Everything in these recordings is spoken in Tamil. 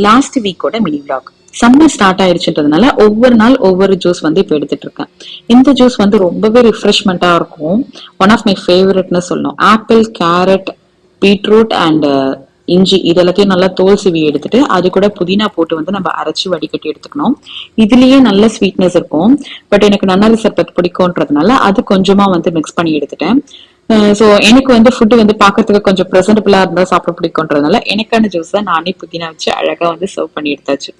லாஸ்ட் வீக்கோட மினி vlog. சம்மர் ஸ்டார்ட் ஆயிருச்சுன்றதுனால ஒவ்வொரு நாள் ஒவ்வொரு ஜூஸ் வந்து இப்போ எடுத்துட்டு இருக்கேன். இந்த ஜூஸ் வந்து ரொம்பவே ரிஃப்ரெஷ்மெண்டா இருக்கும். ஒன் ஆஃப் மை ஃபேவரட்னு சொல்லணும். ஆப்பிள், கேரட், பீட்ரூட் அண்ட் இஞ்சி இது எல்லாத்தையும் நல்லா தோல் சிவி எடுத்துட்டு அது கூட புதினா போட்டு வந்து நம்ம அரைச்சு வடிகட்டி எடுத்துக்கணும். இதுலயே நல்ல ஸ்வீட்னஸ் இருக்கும். பட் எனக்கு நன்னாரி சர்பத் பிடிக்கும்ன்றதுனால அது கொஞ்சமா வந்து மிக்ஸ் பண்ணி எடுத்துட்டேன். ஸோ எனக்கு வந்து ஃபுட்டு வந்து பார்க்கறதுக்கு கொஞ்சம் ப்ரெசன்டபிளா இருந்தா சாப்பிட பிடிக்கும்ன்றதுனால எனக்கான ஜூஸை நானே புதினா வச்சு அழகா வந்து சர்வ் பண்ணி எடுத்தாச்சு.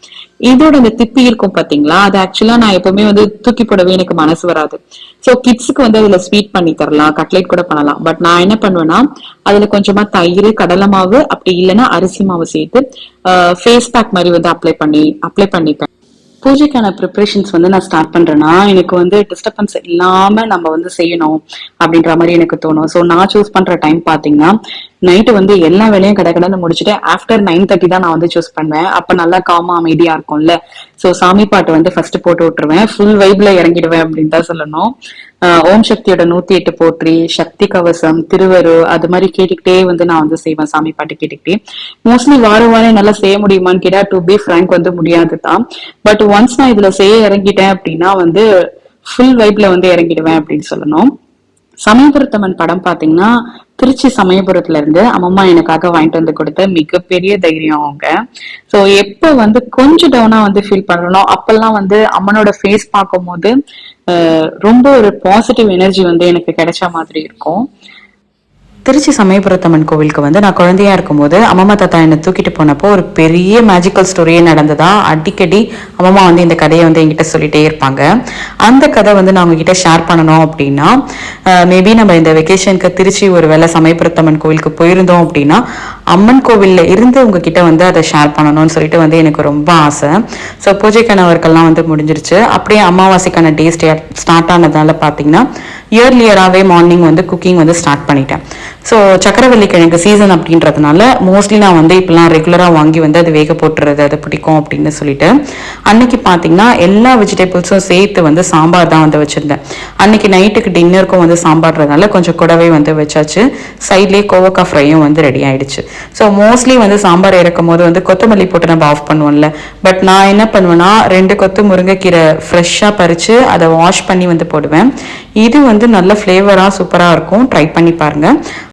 இதோட இந்த திப்பி இருக்கும் பாத்தீங்களா, அது ஆக்சுவலா நான் எப்பவுமே வந்து தூக்கி போடவே எனக்கு மனசு வராது. ஸோ கிட்ஸுக்கு வந்து அதுல ஸ்வீட் பண்ணி தரலாம், கட்லெட் கூட பண்ணலாம். பட் நான் என்ன பண்ணுவேன்னா அதுல கொஞ்சமா தயிர், கடலை மாவு, அப்படி இல்லைன்னா அரிசி மாவு சேர்த்து ஃபேஸ் பேக் மாதிரி வந்து அப்ளை பண்ணிப்பேன். பூஜைக்கான ப்ரிப்பரேஷன்ஸ் வந்து நான் ஸ்டார்ட் பண்றேன்னா எனக்கு வந்து டிஸ்டர்பன்ஸ் இல்லாம நம்ம வந்து செய்யணும் அப்படின்ற மாதிரி எனக்கு தோணும். ஸோ நான் சூஸ் பண்ற டைம் பாத்தீங்கன்னா நைட்டு வந்து எல்லா வேலையும் கடை முடிச்சுட்டு ஆஃப்டர் 9:30 தான் நான் வந்து சூஸ் பண்ணுவேன். அப்ப நல்லா காமா அமைதியா இருக்கும்ல. ஸோ சாமி பாட்டு வந்து ஃபர்ஸ்ட் போட்டு விட்டுருவேன். ஃபுல் வைப்ல இறங்கிடுவேன் அப்படின்னு தான் சொல்லணும். ஓம் சக்தியோட 108 போற்றி, சக்தி கவசம், திருவரு அது மாதிரி கேட்டுக்கிட்டே வந்து நான் வந்து செய்வேன். சாமி பாட்டு கேட்டுக்கிட்டே மோஸ்ட்லி வாரம் நல்லா செய்ய முடியுமான்னு கேட்டா டு பி ஃப்ராங்க் வந்து முடியாது தான். பட் ஒன்ஸ் நான் இதுல செய்ய இறங்கிட்டேன் அப்படின்னா வந்து ஃபுல் வைப்ல வந்து இறங்கிடுவேன் அப்படின்னு சொல்லணும். சமயபுரத்தம்மன் படம் பாத்தீங்கன்னா திருச்சி சமயபுரத்துல இருந்து அம்மம்மா எனக்காக வாங்கிட்டு வந்து கொடுத்த மிகப்பெரிய தைரியம் அவங்க. சோ எப்ப வந்து கொஞ்சம் டவுனா வந்து ஃபீல் பண்றனோ அப்பெல்லாம் வந்து அம்மனோட ஃபேஸ் பார்க்கும் போது ரொம்ப ஒரு பாசிட்டிவ் எனர்ஜி வந்து எனக்கு கிடைச்ச மாதிரி இருக்கும். திருச்சி சமயபுரத்தம்மன் கோவிலுக்கு வந்து நான் குழந்தையா இருக்கும்போது அம்மம்மா தாத்தா என்னை தூக்கிட்டு போனப்போ ஒரு பெரிய மேஜிக்கல் ஸ்டோரியே நடந்ததா. அடிக்கடி அம்மம்மா வந்து இந்த கதையை வந்து என்கிட்ட சொல்லிட்டே இருப்பாங்க. அந்த கதை வந்து நான் உங்ககிட்ட ஷேர் பண்ணணும் அப்படின்னா மேபி நம்ம இந்த வெக்கேஷனுக்கு திருச்சி ஒரு வேளை சமயபுரத்தம்மன் கோவிலுக்கு போயிருந்தோம் அப்படின்னா அம்மன் கோவில்ல இருந்து உங்ககிட்ட வந்து அதை ஷேர் பண்ணணும்னு சொல்லிட்டு வந்து எனக்கு ரொம்ப ஆசை. ஸோ பூஜைக்கான ஒர்க்கெல்லாம் வந்து முடிஞ்சிருச்சு. அப்படியே அமாவாசைக்கான டே ஸ்டார்ட் ஆனதால பார்த்தீங்கன்னா இயர்லியராகவே மார்னிங் வந்து குக்கிங் வந்து ஸ்டார்ட் பண்ணிட்டேன். ஸோ சக்கரவள்ளி கிழங்கு சீசன் அப்படின்றதுனால மோஸ்ட்லி நான் வந்து இப்பெல்லாம் ரெகுலராக வாங்கி வந்து அது வேக போட்டுறது அது பிடிக்கும் அப்படின்னு சொல்லிட்டு அன்னைக்கு பார்த்தீங்கன்னா எல்லா வெஜிடபிள்ஸும் சேர்த்து வந்து சாம்பார் தான் வந்து வச்சிருந்தேன். அன்னைக்கு நைட்டுக்கு டின்னருக்கும் வந்து சாம்பார்றதுனால கொஞ்சம் கூடவே வந்து வச்சாச்சு. சைட்லேயே கோவக்காய் ஃப்ரையும் வந்து ரெடி ஆயிடுச்சு. ஸோ மோஸ்ட்லி வந்து சாம்பார் இறக்கும் போது வந்து கொத்தமல்லி போட்டு நம்ம ஆஃப் பண்ணுவோம்ல. பட் நான் என்ன பண்ணுவேன்னா 2 கொத்து முருங்கைக்கீரை ஃப்ரெஷ்ஷாக பறித்து அதை வாஷ் பண்ணி வந்து போடுவேன். இது வந்து நல்ல ஃப்ளேவராக சூப்பராக இருக்கும். ட்ரை பண்ணி பாருங்க.